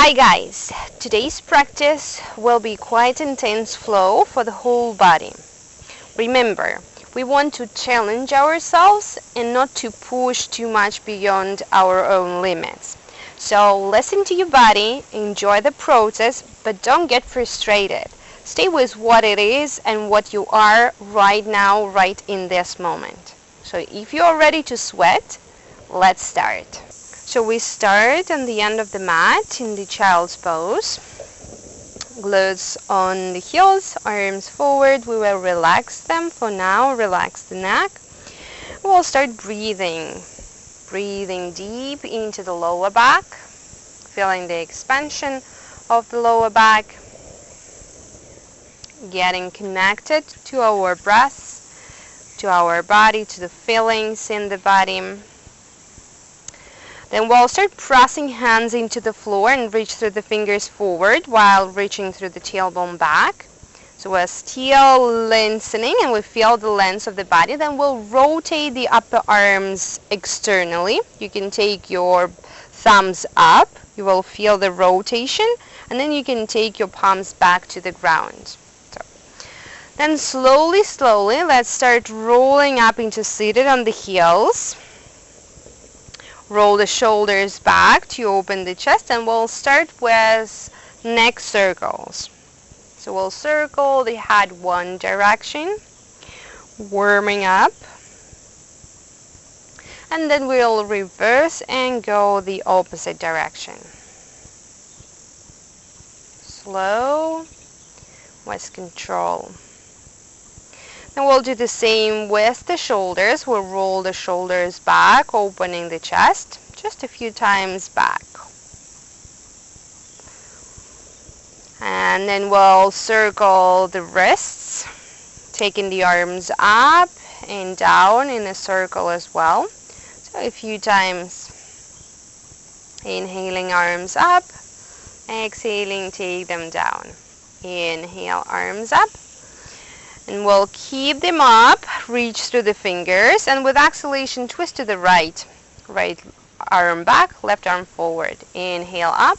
Hi guys, today's practice will be quite intense flow for the whole body. Remember, we want to challenge ourselves and not to push too much beyond our own limits. So listen to your body, enjoy the process, but don't get frustrated. Stay with what it is and what you are right now, right in this moment. So if you are ready to sweat, let's start. So we start on the end of the mat in the child's pose. Glutes on the heels, arms forward. We will relax them for now. Relax the neck. We'll start breathing. Breathing deep into the lower back. Feeling the expansion of the lower back. Getting connected to our breath, to our body, to the feelings in the body. Then we'll start pressing hands into the floor and reach through the fingers forward while reaching through the tailbone back. So we're still lengthening and we feel the length of the body. Then we'll rotate the upper arms externally. You can take your thumbs up. You will feel the rotation. And then you can take your palms back to the ground. Then slowly, let's start rolling up into seated on the heels. Roll the shoulders back to open the chest, and we'll start with neck circles. So we'll circle the head one direction, warming up. And then we'll reverse and go the opposite direction. Slow, with control. And we'll do the same with the shoulders. We'll roll the shoulders back, opening the chest, just a few times back. And then we'll circle the wrists, taking the arms up and down in a circle as well. So a few times. Inhaling, arms up. Exhaling, take them down. Inhale, arms up. And we'll keep them up, reach through the fingers, and with exhalation, twist to the right. Right arm back, left arm forward. Inhale up,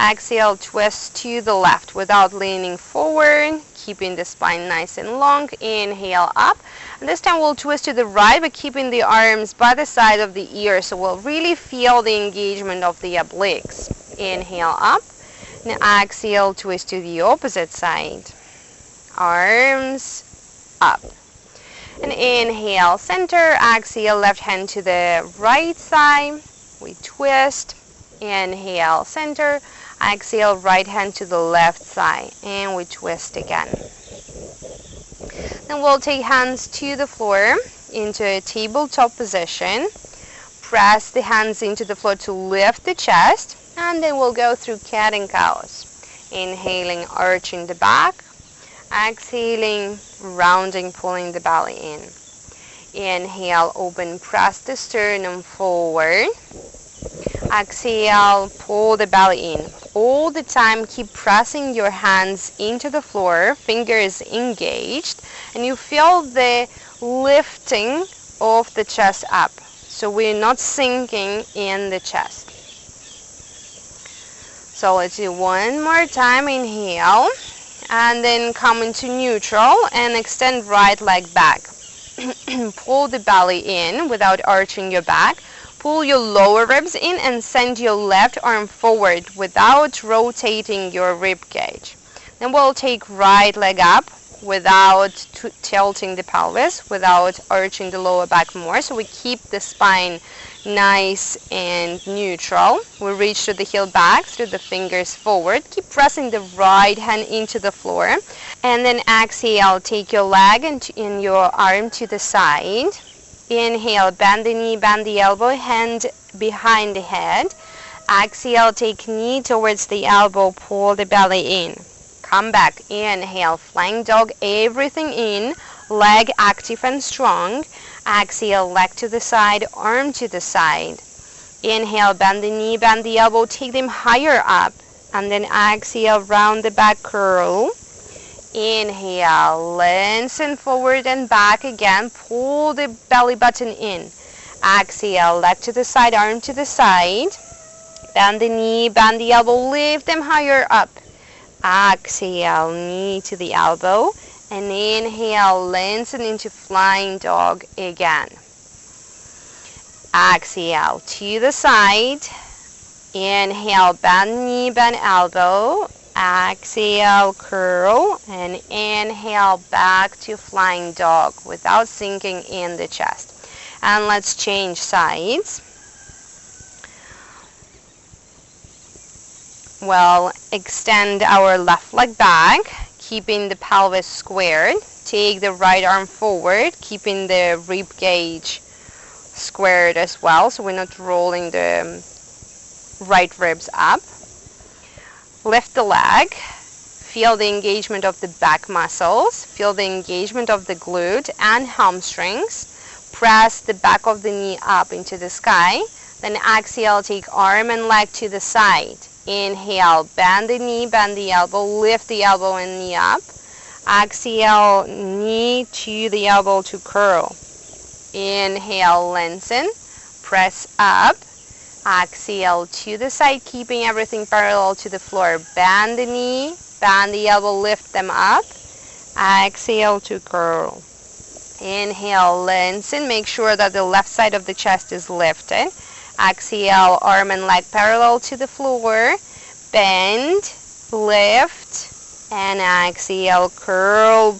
exhale, twist to the left without leaning forward, keeping the spine nice and long. Inhale up, and this time we'll twist to the right, but keeping the arms by the side of the ear, so we'll really feel the engagement of the obliques. Inhale up, and exhale, twist to the opposite side. Arms up. And inhale, center, exhale, left hand to the right side. We twist. Inhale, center, exhale, right hand to the left side. And we twist again. Then we'll take hands to the floor into a tabletop position. Press the hands into the floor to lift the chest. And then we'll go through cat and cows. Inhaling, arching the back. Exhaling, rounding, pulling the belly in. Inhale, open, press the sternum forward. Exhale, pull the belly in. All the time, keep pressing your hands into the floor, fingers engaged, and you feel the lifting of the chest up. So we're not sinking in the chest. So let's do one more time. Inhale. And then come into neutral and extend right leg back. Pull the belly in without arching your back. Pull your lower ribs in and send your left arm forward without rotating your rib cage. Then we'll take right leg up without tilting the pelvis, without arching the lower back more. So we keep the spine nice and neutral. We reach to the heel back, through the fingers forward. Keep pressing the right hand into the floor. And then exhale, take your leg and your arm to the side. Inhale, bend the knee, bend the elbow, hand behind the head. Exhale, take knee towards the elbow, pull the belly in. Come back, inhale, flying dog, everything in, leg active and strong. Exhale, leg to the side, arm to the side. Inhale, bend the knee, bend the elbow, take them higher up. And then exhale, round the back, curl. Inhale, lengthen forward and back again, pull the belly button in. Exhale, leg to the side, arm to the side. Bend the knee, bend the elbow, lift them higher up. Exhale, knee to the elbow. And inhale, lengthen into flying dog again. Exhale to the side. Inhale, bend knee, bend elbow. Exhale, curl. And inhale, back to flying dog without sinking in the chest. And let's change sides. We'll extend our left leg back, keeping the pelvis squared. Take the right arm forward, keeping the rib cage squared as well, so we're not rolling the right ribs up. Lift the leg. Feel the engagement of the back muscles. Feel the engagement of the glute and hamstrings. Press the back of the knee up into the sky. Then exhale, take arm and leg to the side. Inhale, bend the knee, bend the elbow, lift the elbow and knee up. Exhale, knee to the elbow to curl. Inhale, lengthen, press up. Exhale to the side, keeping everything parallel to the floor. Bend the knee, bend the elbow, lift them up. Exhale to curl. Inhale, lengthen, make sure that the left side of the chest is lifted. Exhale, arm and leg parallel to the floor. Bend, lift, and exhale, curl.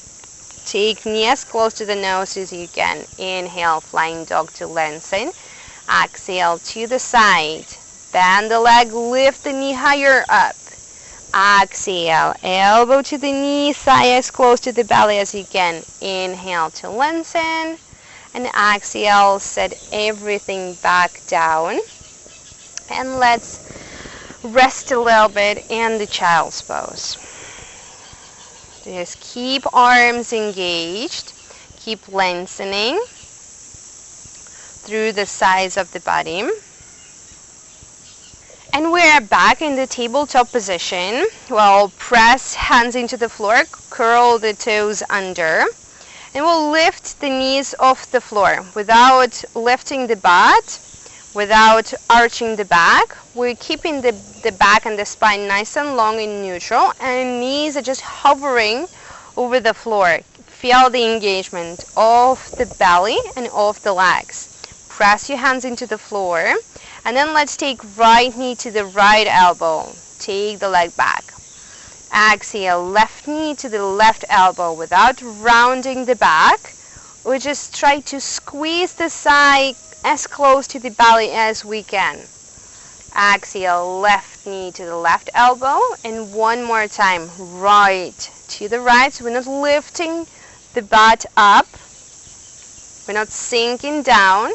Take knee as close to the nose as you can. Inhale, flying dog to lengthen. Exhale to the side. Bend the leg, lift the knee higher up. Exhale, elbow to the knee, thigh as close to the belly as you can. Inhale to lengthen. And exhale, set everything back down. And let's rest a little bit in the child's pose. Just keep arms engaged. Keep lengthening through the sides of the body. And we're back in the tabletop position. We'll press hands into the floor, curl the toes under. And we'll lift the knees off the floor without lifting the butt, without arching the back. We're keeping the back and the spine nice and long and neutral, and knees are just hovering over the floor. Feel the engagement of the belly and of the legs. Press your hands into the floor, and then let's take right knee to the right elbow. Take the leg back. Exhale, left knee to the left elbow without rounding the back. We just try to squeeze the side as close to the belly as we can. Exhale, left knee to the left elbow. And one more time, right to the right. So we're not lifting the butt up. We're not sinking down.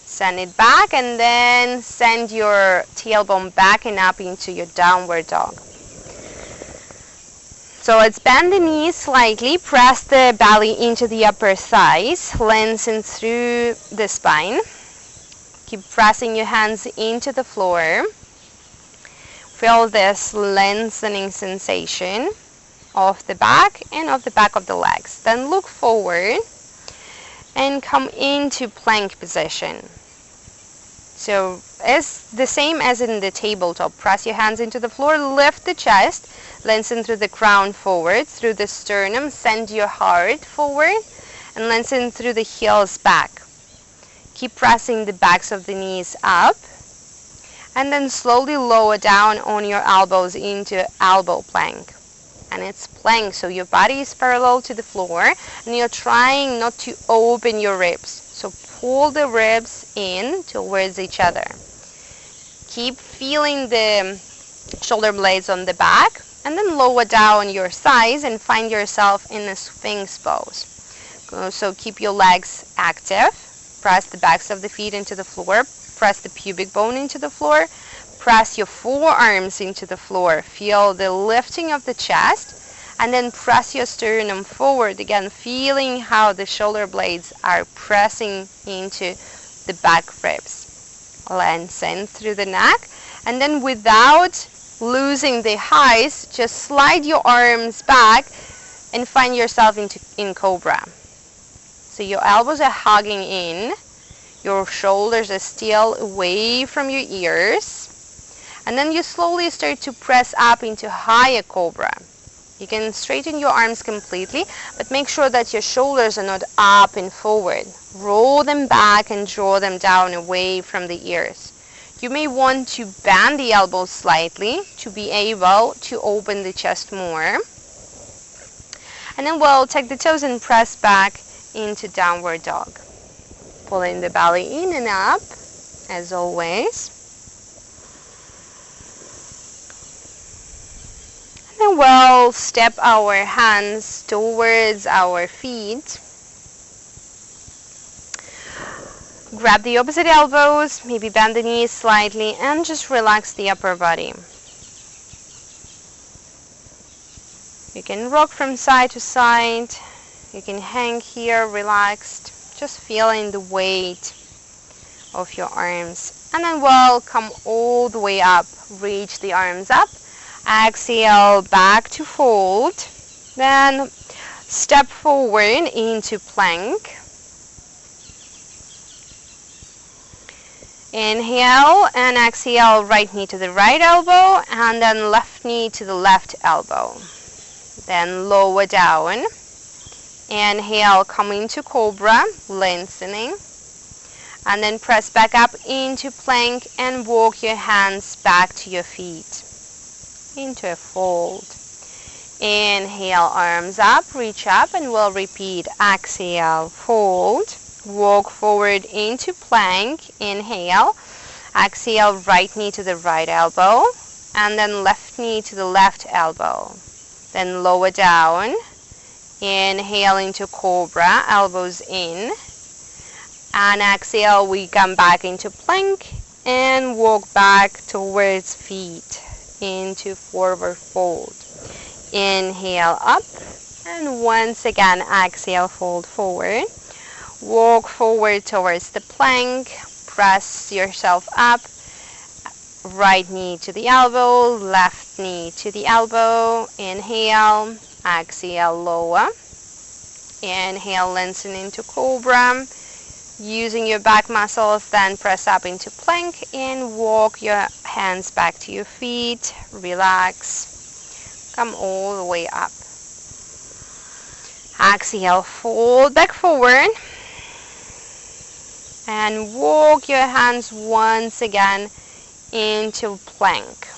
Send it back and then send your tailbone back and up into your downward dog. So let's bend the knees slightly, press the belly into the upper thighs, lengthen through the spine. Keep pressing your hands into the floor. Feel this lengthening sensation of the back and of the back of the legs. Then look forward and come into plank position. So as the same as in the tabletop, press your hands into the floor, lift the chest, lengthen through the crown forward, through the sternum, send your heart forward, and lengthen through the heels back. Keep pressing the backs of the knees up, and then slowly lower down on your elbows into elbow plank. And it's plank, so your body is parallel to the floor, and you're trying not to open your ribs. So pull the ribs in towards each other. Keep feeling the shoulder blades on the back, and then lower down your thighs and find yourself in a Sphinx pose. So keep your legs active. Press the backs of the feet into the floor. Press the pubic bone into the floor. Press your forearms into the floor. Feel the lifting of the chest. And then press your sternum forward again, feeling how the shoulder blades are pressing into the back ribs. Lengthen through the neck. And then without losing the highs, just slide your arms back and find yourself in cobra. So your elbows are hugging in. Your shoulders are still away from your ears. And then you slowly start to press up into higher cobra. You can straighten your arms completely, but make sure that your shoulders are not up and forward. Roll them back and draw them down away from the ears. You may want to bend the elbows slightly to be able to open the chest more. And then we'll take the toes and press back into downward dog. Pulling the belly in and up, as always. And then we'll step our hands towards our feet. Grab the opposite elbows, maybe bend the knees slightly, and just relax the upper body. You can rock from side to side. You can hang here relaxed, just feeling the weight of your arms. And then we'll come all the way up. Reach the arms up. Exhale, back to fold. Then step forward into plank. Inhale and exhale, right knee to the right elbow, and then left knee to the left elbow. Then lower down. Inhale, come into cobra, lengthening. And then press back up into plank and walk your hands back to your feet. Into a fold. Inhale, arms up, reach up, and we'll repeat. Exhale, fold. Walk forward into plank. Inhale. Exhale, right knee to the right elbow. And then left knee to the left elbow. Then lower down. Inhale into cobra, elbows in. And exhale, we come back into plank and walk back towards feet into forward fold. Inhale up. And once again, exhale, fold forward. Walk forward towards the plank. Press yourself up. Right knee to the elbow, left knee to the elbow. Inhale, exhale, lower. Inhale, lengthen into cobra. Using your back muscles, then press up into plank and walk your hands back to your feet. Relax. Come all the way up. Exhale, fold back forward. And walk your hands once again into plank.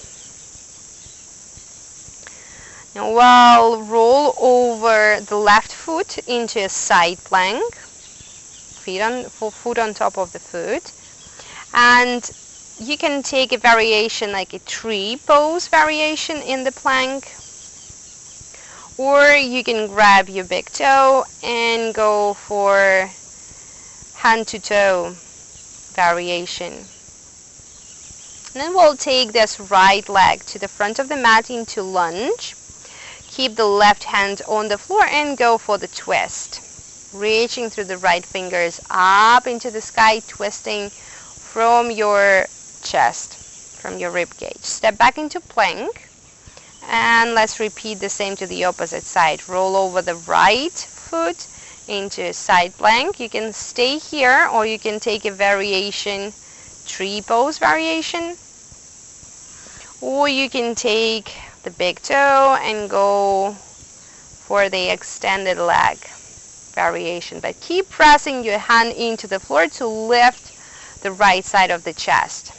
Now we'll roll over the left foot into a side plank. Foot on top of the foot. And you can take a variation like a tree pose variation in the plank. Or you can grab your big toe and go for hand to toe variation. And then we'll take this right leg to the front of the mat into lunge. Keep the left hand on the floor and go for the twist. Reaching through the right fingers up into the sky, twisting from your chest, from your rib cage. Step back into plank. And let's repeat the same to the opposite side. Roll over the right foot into side plank. You can stay here or you can take a variation, tree pose variation. Or you can take the big toe and go for the extended leg variation. But keep pressing your hand into the floor to lift the right side of the chest.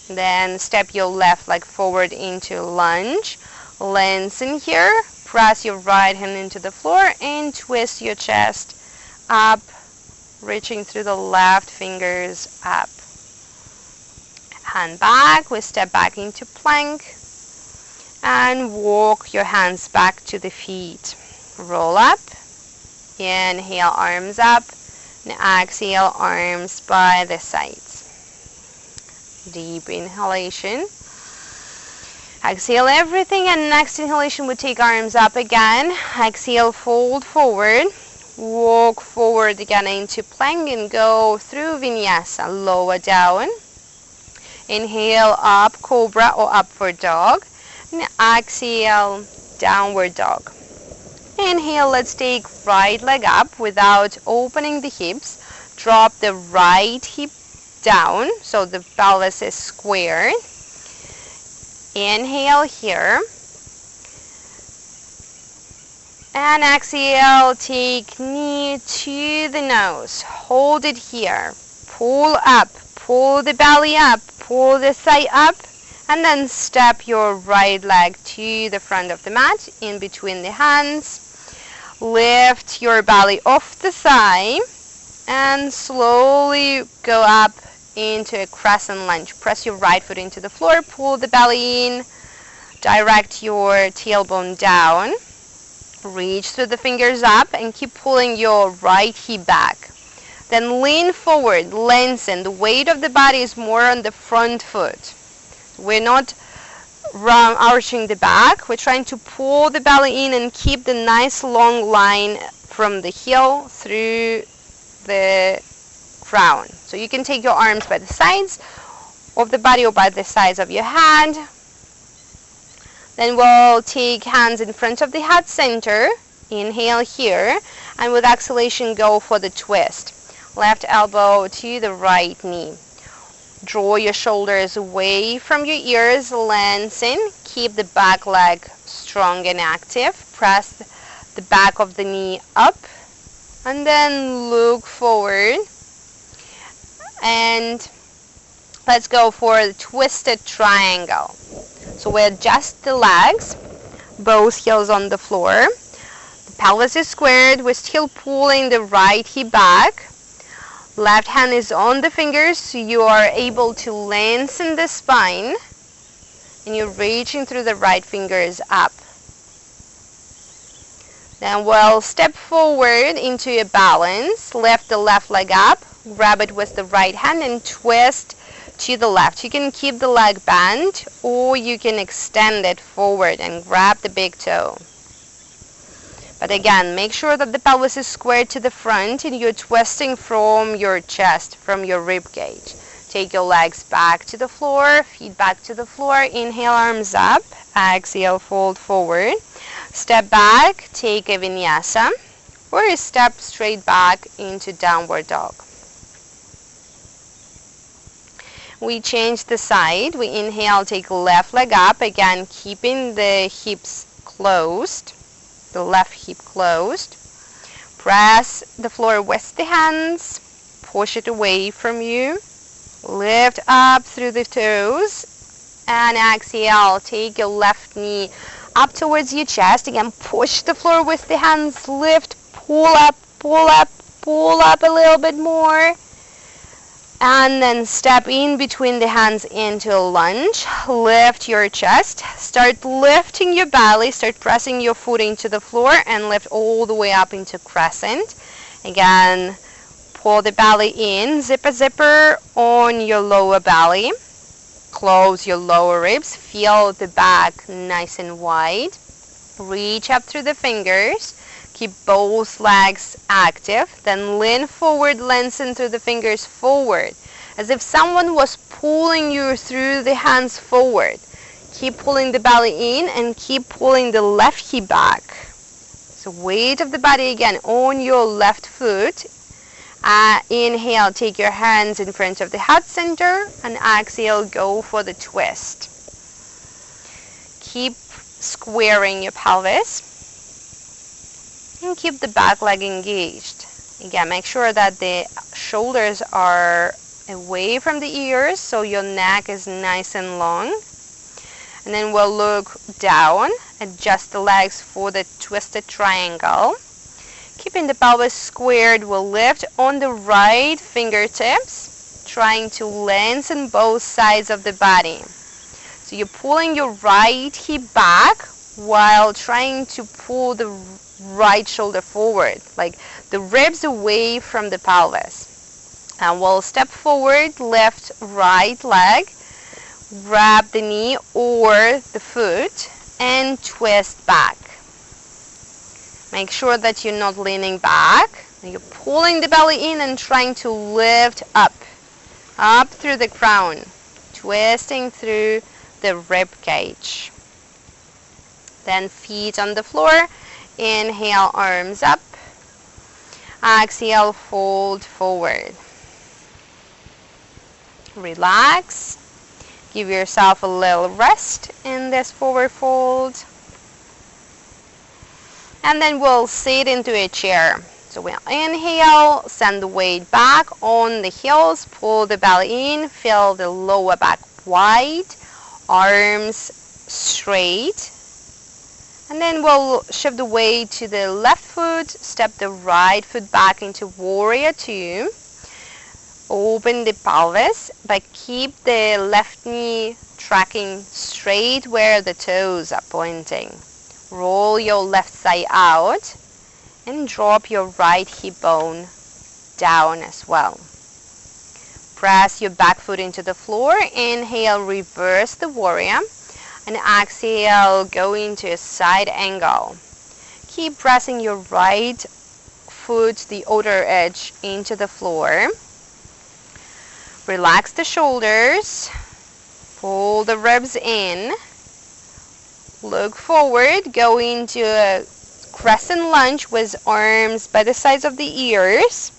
Then step your left leg forward into lunge. Lengthen here. Press your right hand into the floor and twist your chest up, reaching through the left fingers up. Hand back, we step back into plank and walk your hands back to the feet. Roll up, inhale, arms up, and exhale, arms by the sides. Deep inhalation. Exhale everything, and next inhalation we take arms up again. Exhale, fold forward. Walk forward again into plank and go through vinyasa. Lower down. Inhale, up, cobra or upward dog. And exhale, downward dog. Inhale, let's take right leg up without opening the hips. drop the right hip down so the pelvis is squared. Inhale here. And exhale, take knee to the nose. Hold it here. Pull up. Pull the belly up. Pull the thigh up. And then step your right leg to the front of the mat, in between the hands. Lift your belly off the thigh. And slowly go up into a crescent lunge. Press your right foot into the floor. Pull the belly in. Direct your tailbone down. Reach through the fingers up and keep pulling your right hip back. Then lean forward, lengthen. The weight of the body is more on the front foot. We're not arching the back. We're trying to pull the belly in and keep the nice long line from the heel through the crown. So you can take your arms by the sides of the body or by the sides of your head. Then we'll take hands in front of the heart center. Inhale here. And with exhalation, go for the twist. Left elbow to the right knee. Draw your shoulders away from your ears. Lengthen. Keep the back leg strong and active. Press the back of the knee up. And then look forward. And let's go for the twisted triangle. So we adjust the legs, both heels on the floor. The pelvis is squared. We're still pulling the right hip back. Left hand is on the fingers, so you are able to lengthen the spine. And you're reaching through the right fingers up. Then we'll step forward into a balance. Lift the left leg up. Grab it with the right hand and twist to the left. You can keep the leg bent or you can extend it forward and grab the big toe. But again, make sure that the pelvis is squared to the front and you're twisting from your chest, from your rib cage. Take your legs back to the floor, feet back to the floor. Inhale, arms up. Exhale, fold forward. Step back, take a vinyasa, or step straight back into downward dog. We change the side. We inhale, take left leg up. Again, keeping the hips closed, the left hip closed. Press the floor with the hands. Push it away from you. Lift up through the toes. And exhale, take your left knee up towards your chest. Again, push the floor with the hands. Lift, pull up, pull up, pull up a little bit more. And then step in between the hands into a lunge. Lift your chest. Start lifting your belly. Start pressing your foot into the floor and lift all the way up into crescent. Again, pull the belly in. Zipper on your lower belly. Close your lower ribs. Feel the back nice and wide. Reach up through the fingers. Keep both legs active. Then lean forward, lengthen through the fingers forward. As if someone was pulling you through the hands forward. Keep pulling the belly in and keep pulling the left hip back. So weight of the body again on your left foot. Inhale, take your hands in front of the heart center. And exhale, go for the twist. Keep squaring your pelvis. And keep the back leg engaged. Again, make sure that the shoulders are away from the ears so your neck is nice and long. And then we'll look down, adjust the legs for the twisted triangle. Keeping the pelvis squared, we'll lift on the right fingertips, trying to lengthen both sides of the body. So you're pulling your right hip back while trying to pull the right shoulder forward, like the ribs away from the pelvis. And we'll step forward, lift right leg, grab the knee or the foot, and twist back. Make sure that you're not leaning back. You're pulling the belly in and trying to lift up through the crown, twisting through the rib cage. Then feet on the floor. Inhale, arms up. Exhale, fold forward. Relax. Give yourself a little rest in this forward fold. And then we'll sit into a chair. So we'll inhale, send the weight back on the heels, pull the belly in, feel the lower back wide, arms straight. And then we'll shift the weight to the left foot, step the right foot back into warrior two. Open the pelvis, but keep the left knee tracking straight where the toes are pointing. Roll your left side out and drop your right hip bone down as well. Press your back foot into the floor. Inhale, reverse the warrior. And exhale, go into a side angle. Keep pressing your right foot, the outer edge, into the floor. Relax the shoulders. Pull the ribs in. Look forward. Go into a crescent lunge with arms by the sides of the ears.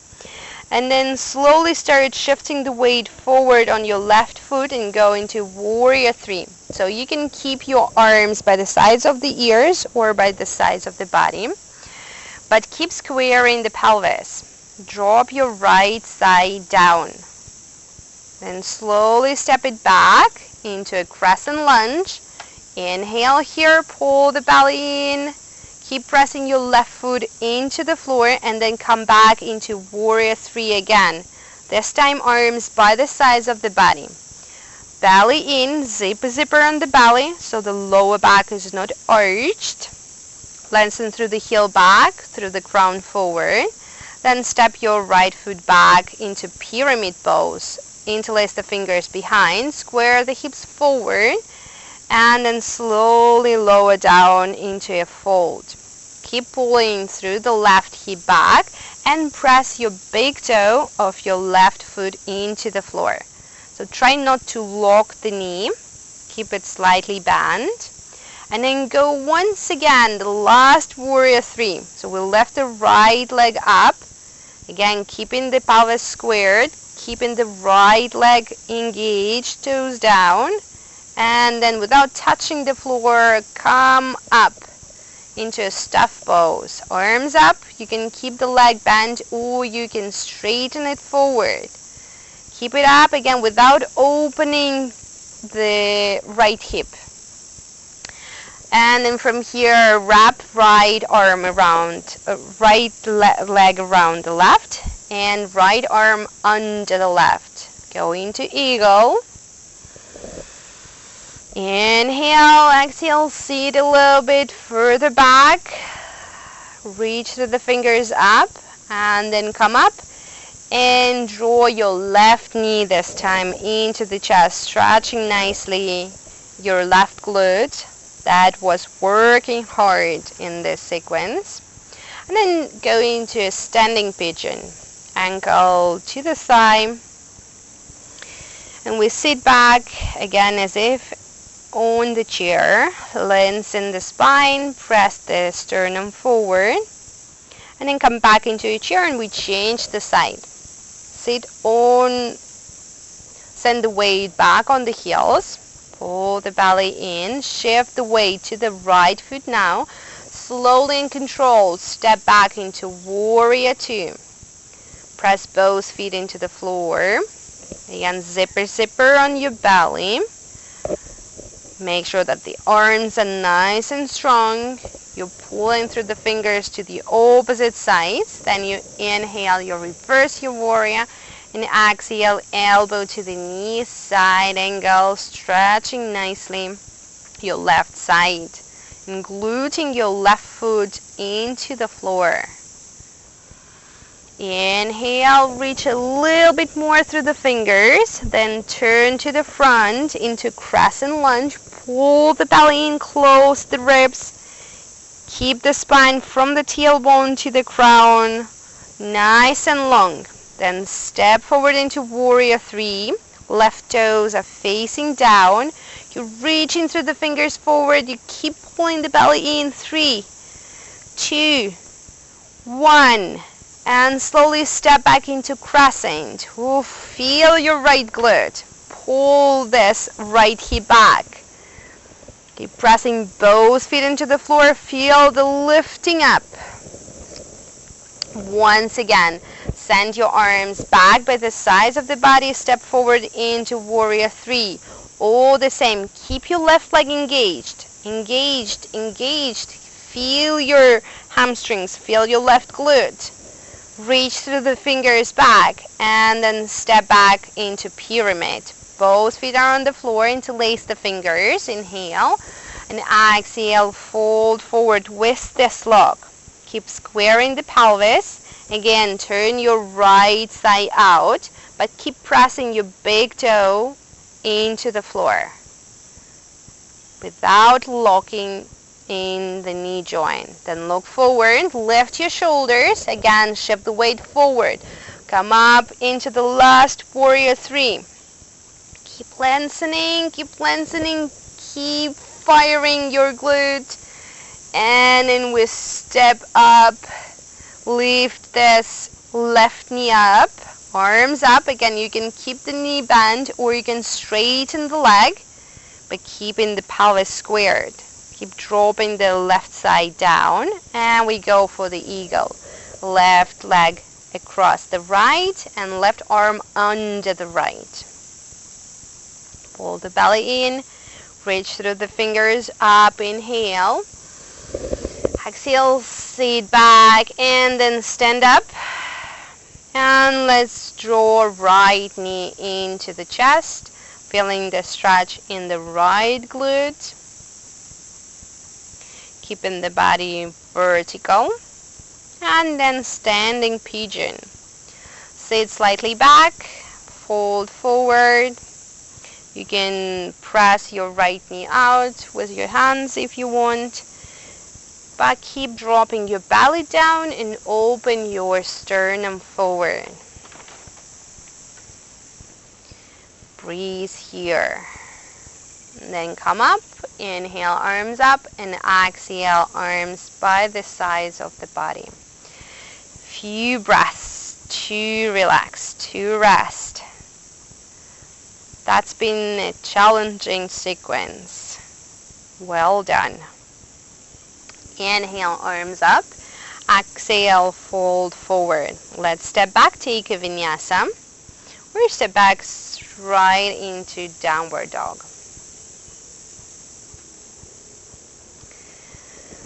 And then slowly start shifting the weight forward on your left foot and go into warrior three. So you can keep your arms by the sides of the ears or by the sides of the body. But keep squaring the pelvis. Drop your right side down. Then slowly step it back into a crescent lunge. Inhale here, pull the belly in. Keep pressing your left foot into the floor and then come back into warrior three again. This time arms by the sides of the body. Belly in, zipper on the belly so the lower back is not arched. Lengthen through the heel back, through the crown forward. Then step your right foot back into pyramid pose. Interlace the fingers behind, square the hips forward, and then slowly lower down into a fold. Keep pulling through the left hip back and press your big toe of your left foot into the floor. So try not to lock the knee. Keep it slightly bent. And then go once again, the last warrior three. So we'll lift the right leg up. Again, keeping the pelvis squared. Keeping the right leg engaged, toes down. And then without touching the floor, come up into a stuff pose. Arms up. You can keep the leg bent or you can straighten it forward. Keep it up again without opening the right hip. And then from here, wrap right arm around, leg around the left and right arm under the left. Go into eagle. Inhale, exhale, sit a little bit further back. Reach through the fingers up and then come up and draw your left knee this time into the chest, stretching nicely your left glute. That was working hard in this sequence. And then go into a standing pigeon. Ankle to the thigh. And we sit back again as if on the chair. Lengthen the spine. Press the sternum forward. And then come back into a chair and we change the side. Sit on, send the weight back on the heels. Pull the belly in, shift the weight to the right foot now. Slowly and controlled, step back into warrior two. Press both feet into the floor. Again, zipper on your belly. Make sure that the arms are nice and strong. You're pulling through the fingers to the opposite sides. Then you inhale, you reverse your warrior. And exhale, elbow to the knee, side angle, stretching nicely your left side. And gluting your left foot into the floor. Inhale, reach a little bit more through the fingers. Then turn to the front into crescent lunge. Pull the belly in, close the ribs. Keep the spine from the tailbone to the crown. Nice and long. Then step forward into warrior three. Left toes are facing down. You're reaching through the fingers forward. You keep pulling the belly in. 3, 2, 1. And slowly step back into crescent. Ooh, feel your right glute. Pull this right hip back. Keep pressing both feet into the floor. Feel the lifting up. Once again, send your arms back by the sides of the body. Step forward into warrior three. All the same. Keep your left leg engaged. Engaged, engaged. Feel your hamstrings. Feel your left glute. Reach through the fingers back and then step back into pyramid. Both feet are on the floor. Interlace the fingers. Inhale. And exhale, fold forward with this lock. Keep squaring the pelvis. Again, turn your right side out, but keep pressing your big toe into the floor without locking in the knee joint. Then look forward, lift your shoulders. Again, shift the weight forward. Come up into the last warrior three. Keep lengthening, keep lengthening, keep firing your glute. And then we step up, lift this left knee up, arms up. Again, you can keep the knee bent or you can straighten the leg, but keeping the pelvis squared. Keep dropping the left side down, and we go for the eagle. Left leg across the right and left arm under the right. Pull the belly in, reach through the fingers up, inhale. Exhale, sit back and then stand up. And let's draw right knee into the chest, feeling the stretch in the right glute. Keeping the body vertical. And then standing pigeon. Sit slightly back, fold forward. You can press your right knee out with your hands if you want. But keep dropping your belly down and open your sternum forward. Breathe here. And then come up, inhale, arms up, and exhale, arms by the sides of the body. Few breaths to relax, to rest. That's been a challenging sequence. Well done. Inhale, arms up. Exhale, fold forward. Let's step back, take a vinyasa. Or step back right into downward dog.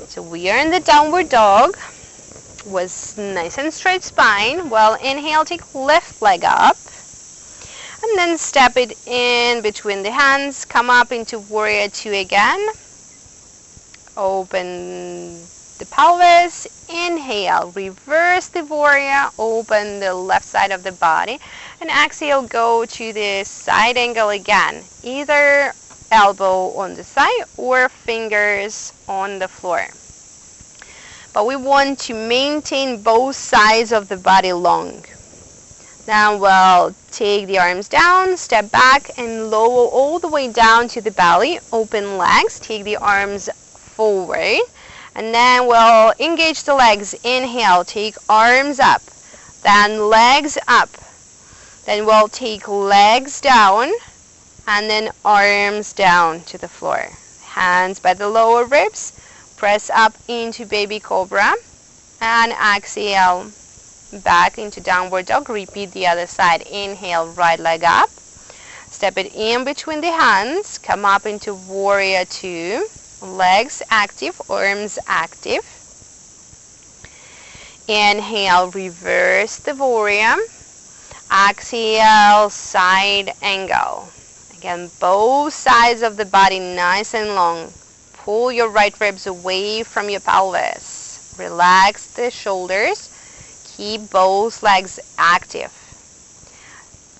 So we are in the downward dog with nice and straight spine. Well, inhale, take left leg up. And then step it in between the hands. Come up into warrior two again. Open the pelvis. Inhale, reverse the warrior. Open the left side of the body. And exhale, go to the side angle again. Either elbow on the side or fingers on the floor. But we want to maintain both sides of the body long. Now we'll take the arms down, step back and lower all the way down to the belly. Open legs, take the arms forward. And then we'll engage the legs. Inhale, take arms up. Then legs up. Then we'll take legs down. And then arms down to the floor. Hands by the lower ribs. Press up into baby cobra. And exhale back into downward dog. Repeat the other side. Inhale, right leg up. Step it in between the hands. Come up into warrior two. Legs active, arms active. Inhale, reverse the warrior. Exhale, side angle. Again, both sides of the body nice and long. Pull your right ribs away from your pelvis. Relax the shoulders. Keep both legs active.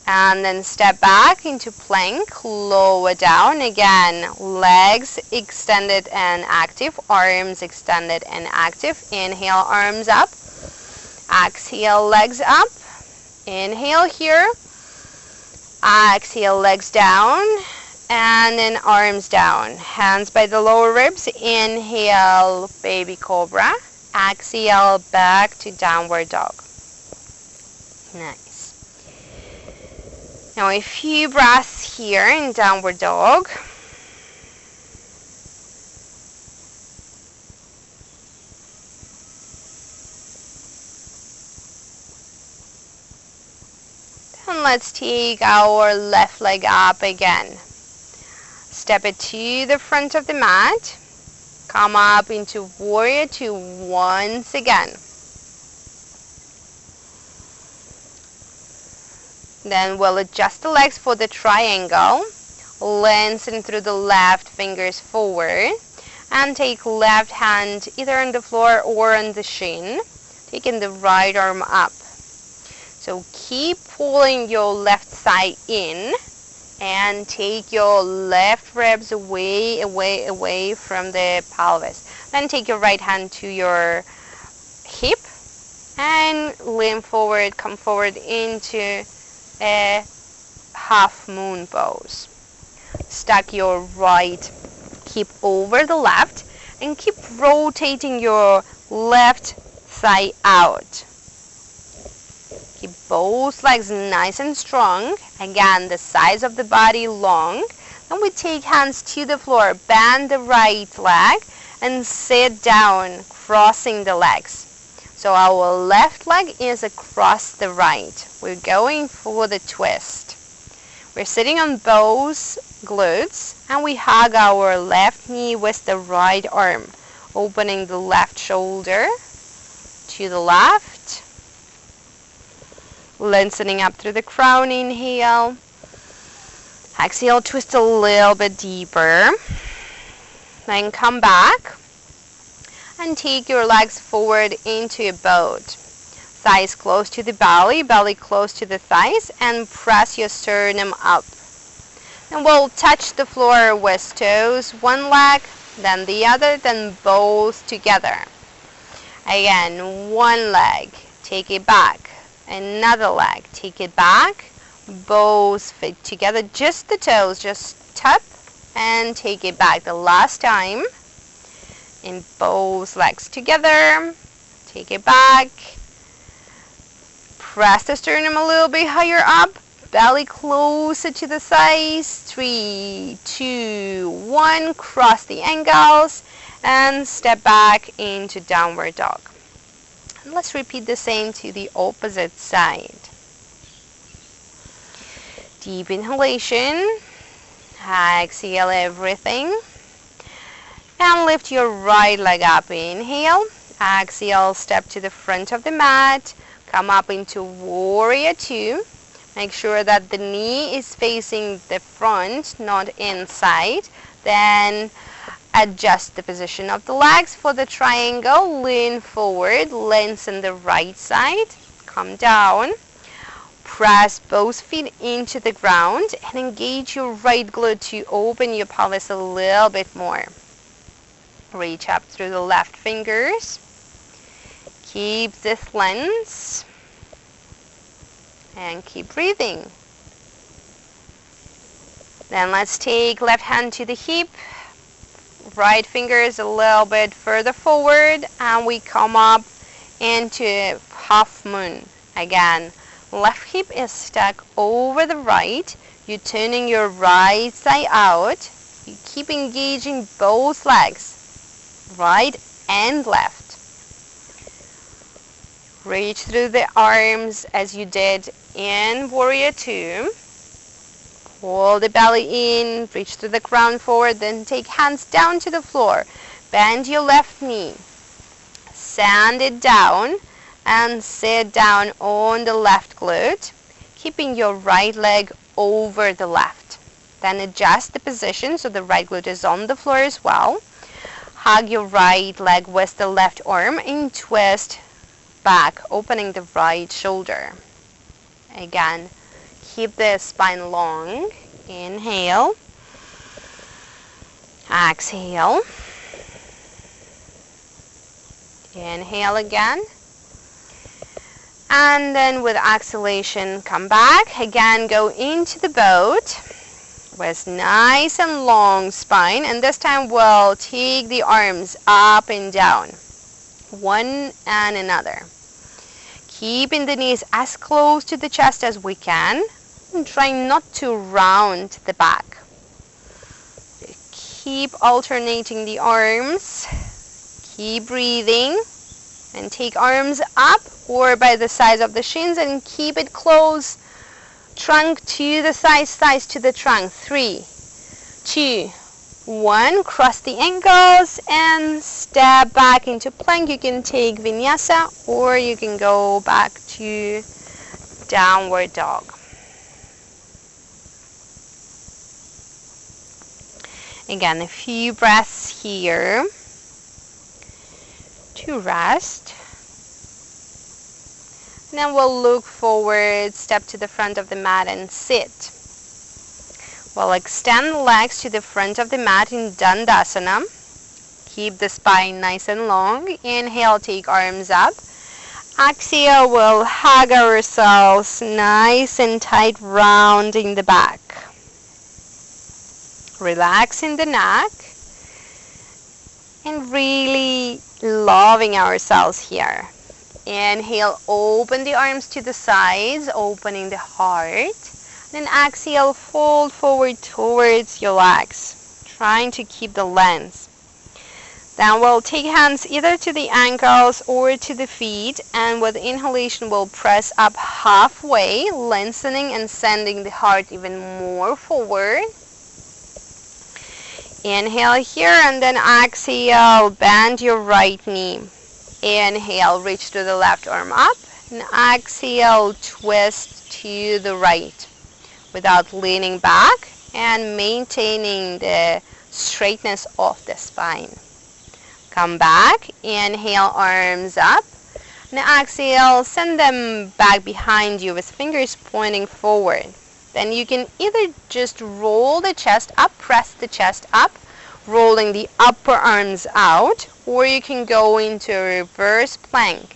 And then step back into plank, lower down. Again, legs extended and active, arms extended and active. Inhale, arms up. Exhale, legs up. Inhale here. Exhale, legs down. And then arms down. Hands by the lower ribs. Inhale, baby cobra. Exhale, back to downward dog. Nice. Now a few breaths here in downward dog. And let's take our left leg up again. Step it to the front of the mat. Come up into warrior two once again. Then we'll adjust the legs for the triangle. Lengthen through the left fingers forward. And take left hand either on the floor or on the shin. Taking the right arm up. So keep pulling your left thigh in. And take your left ribs away from the pelvis. Then take your right hand to your hip and lean forward, come forward into a half moon pose. Stack your right hip over the left and keep rotating your left thigh out. Keep both legs nice and strong. Again, the size of the body long. Then we take hands to the floor. Bend the right leg and sit down, crossing the legs. So our left leg is across the right. We're going for the twist. We're sitting on both glutes and we hug our left knee with the right arm, opening the left shoulder to the left. Lengthening up through the crown, inhale. Exhale, twist a little bit deeper. Then come back and take your legs forward into a boat. Thighs close to the belly, belly close to the thighs, and press your sternum up. And we'll touch the floor with toes, one leg, then the other, then both together. Again, one leg, take it back. Another leg, take it back, both feet together, just the toes, just tap and take it back. The last time, in both legs together, take it back, press the sternum a little bit higher up, belly closer to the thighs, 3, 2, 1, cross the ankles, and step back into downward dog. Let's repeat the same to the opposite side. Deep inhalation. Exhale everything. And lift your right leg up. Inhale. Exhale, step to the front of the mat. Come up into warrior two. Make sure that the knee is facing the front, not inside. Then adjust the position of the legs for the triangle. Lean forward, lengthen the right side. Come down. Press both feet into the ground and engage your right glute to open your pelvis a little bit more. Reach up through the left fingers. Keep this length. And keep breathing. Then let's take left hand to the hip. Right fingers a little bit further forward and we come up into half moon. Again, left hip is stuck over the right. You're turning your right thigh out. You keep engaging both legs, right and left. Reach through the arms as you did in warrior two. Pull the belly in, reach to the ground forward, then take hands down to the floor. Bend your left knee. Sand it down and sit down on the left glute, keeping your right leg over the left. Then adjust the position so the right glute is on the floor as well. Hug your right leg with the left arm and twist back, opening the right shoulder. Again, keep the spine long. Inhale. Exhale. Inhale again. And then with exhalation, come back. Again, go into the boat with nice and long spine. And this time we'll take the arms up and down. One and another. Keeping the knees as close to the chest as we can, and trying not to round the back. Keep alternating the arms. Keep breathing. And take arms up or by the sides of the shins and keep it close. Trunk to the thighs, thighs to the trunk. 3, 2, 1. Cross the ankles and step back into plank. You can take vinyasa or you can go back to downward dog. Again, a few breaths here to rest. Then we'll look forward, step to the front of the mat and sit. We'll extend the legs to the front of the mat in Dandasana. Keep the spine nice and long. Inhale, take arms up. Exhale, we'll hug ourselves nice and tight, rounding the back. Relaxing the neck. And really loving ourselves here. Inhale, open the arms to the sides, opening the heart. Then exhale, fold forward towards your legs, trying to keep the length. Then we'll take hands either to the ankles or to the feet, and with inhalation we'll press up halfway, lengthening and sending the heart even more forward. Inhale here, and then exhale, bend your right knee. Inhale, reach to the left arm up, and exhale, twist to the right without leaning back and maintaining the straightness of the spine. Come back, inhale, arms up, and exhale, send them back behind you with fingers pointing forward. Then you can either just roll the chest up, press the chest up, rolling the upper arms out, or you can go into a reverse plank,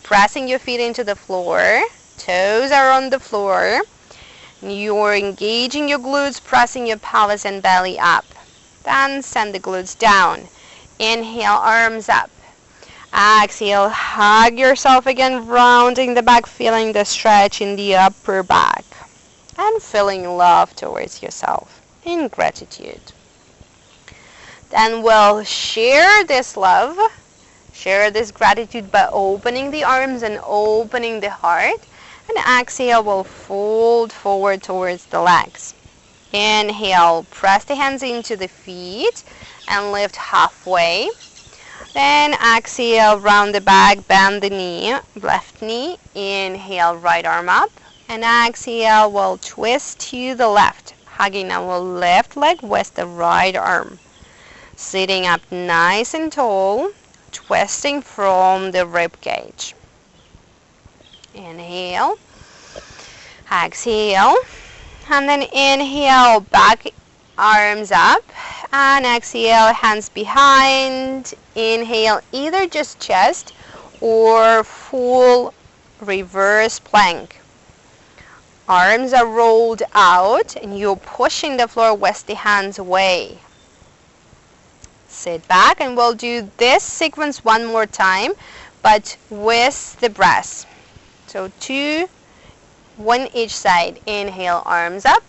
pressing your feet into the floor, toes are on the floor, you're engaging your glutes, pressing your pelvis and belly up. Then send the glutes down. Inhale, arms up. Exhale, hug yourself again, rounding the back, feeling the stretch in the upper back, and feeling love towards yourself in gratitude. Then we'll share this love, share this gratitude by opening the arms and opening the heart. And exhale, we'll fold forward towards the legs. Inhale, press the hands into the feet and lift halfway. Then exhale, round the back, bend the knee, left knee. Inhale, right arm up. And exhale, we'll twist to the left, hugging our left leg with the right arm. Sitting up nice and tall, twisting from the rib cage. Inhale, exhale, and then inhale, back arms up, and exhale, hands behind. Inhale, either just chest or full reverse plank. Arms are rolled out and you're pushing the floor with the hands away. Sit back and we'll do this sequence one more time, but with the breath. So 2, 1 each side. Inhale, arms up.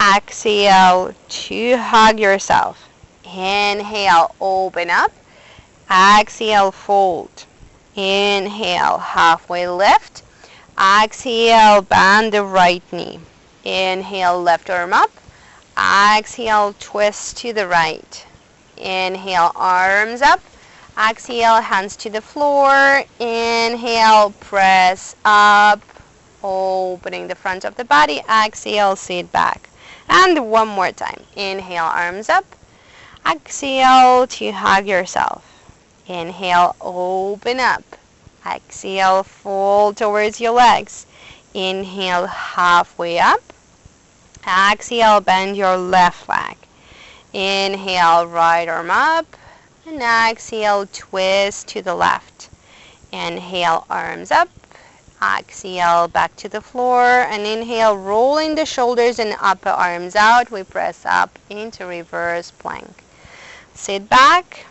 Exhale to hug yourself. Inhale, open up. Exhale, fold. Inhale, halfway lift. Exhale, bend the right knee. Inhale, left arm up. Exhale, twist to the right. Inhale, arms up. Exhale, hands to the floor. Inhale, press up, opening the front of the body. Exhale, sit back. And one more time. Inhale, arms up. Exhale to hug yourself. Inhale, open up. Exhale, fold towards your legs. Inhale, halfway up. Exhale, bend your left leg. Inhale, right arm up. And exhale, twist to the left. Inhale, arms up. Exhale, back to the floor. And inhale, rolling the shoulders and upper arms out. We press up into reverse plank. Sit back.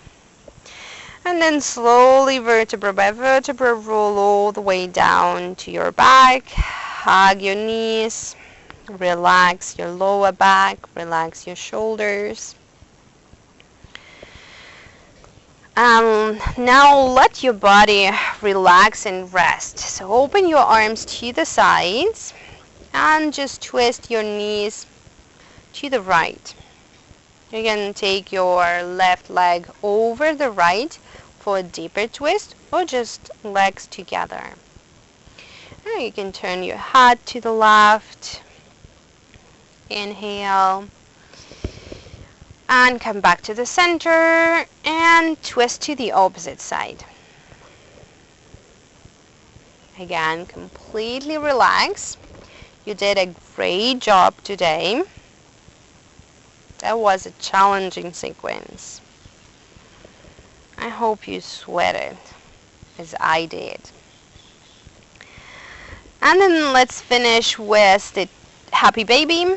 And then slowly, vertebra by vertebra, roll all the way down to your back. Hug your knees. Relax your lower back. Relax your shoulders. Now let your body relax and rest. So open your arms to the sides and just twist your knees to the right. You can take your left leg over the right for a deeper twist, or just legs together. Now you can turn your head to the left. Inhale. And come back to the center and twist to the opposite side. Again, completely relax. You did a great job today. That was a challenging sequence. I hope you sweated as I did. And then let's finish with the happy baby.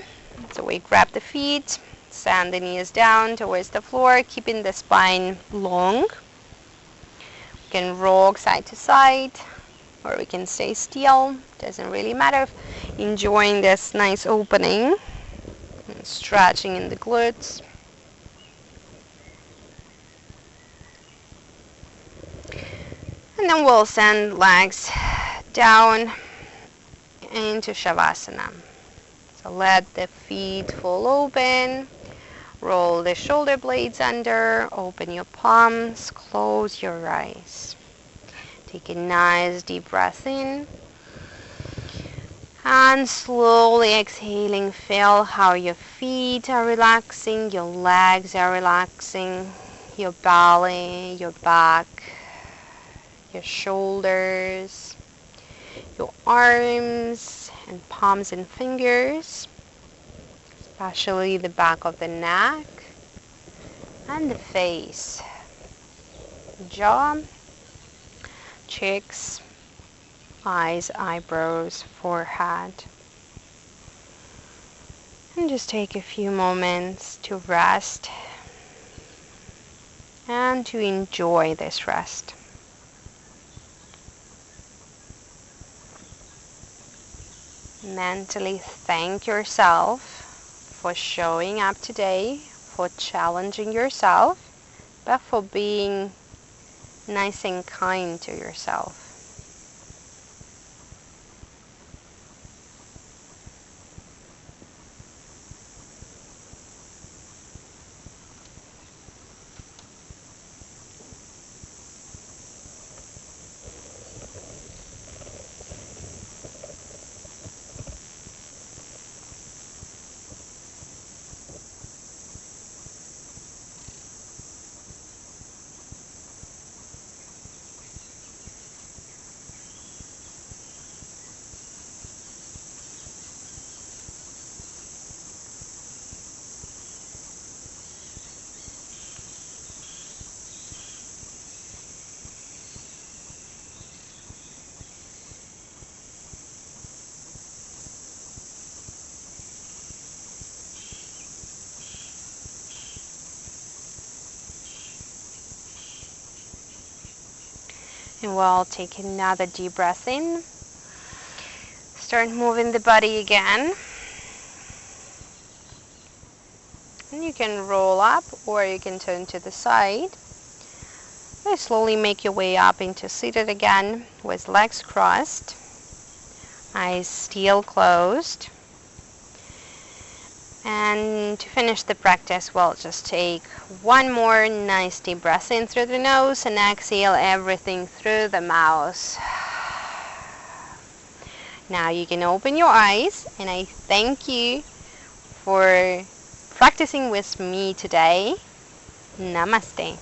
So we grab the feet, send the knees down towards the floor, keeping the spine long. We can rock side to side, or we can stay still. Doesn't really matter. Enjoying this nice opening. And stretching in the glutes. And then we'll send legs down into Shavasana. So let the feet fall open. Roll the shoulder blades under. Open your palms. Close your eyes. Take a nice deep breath in. And slowly exhaling, feel how your feet are relaxing, your legs are relaxing, your belly, your back, your shoulders, your arms and palms and fingers, especially the back of the neck and the face, jaw, cheeks, eyes, eyebrows, forehead. And just take a few moments to rest and to enjoy this rest. Mentally thank yourself for showing up today, for challenging yourself, but for being nice and kind to yourself. And we'll take another deep breath in. Start moving the body again. And you can roll up or you can turn to the side. And slowly make your way up into seated again with legs crossed. Eyes still closed. And to finish the practice, we'll just take one more nice deep breath in through the nose and exhale everything through the mouth. Now you can open your eyes, and I thank you for practicing with me today. Namaste.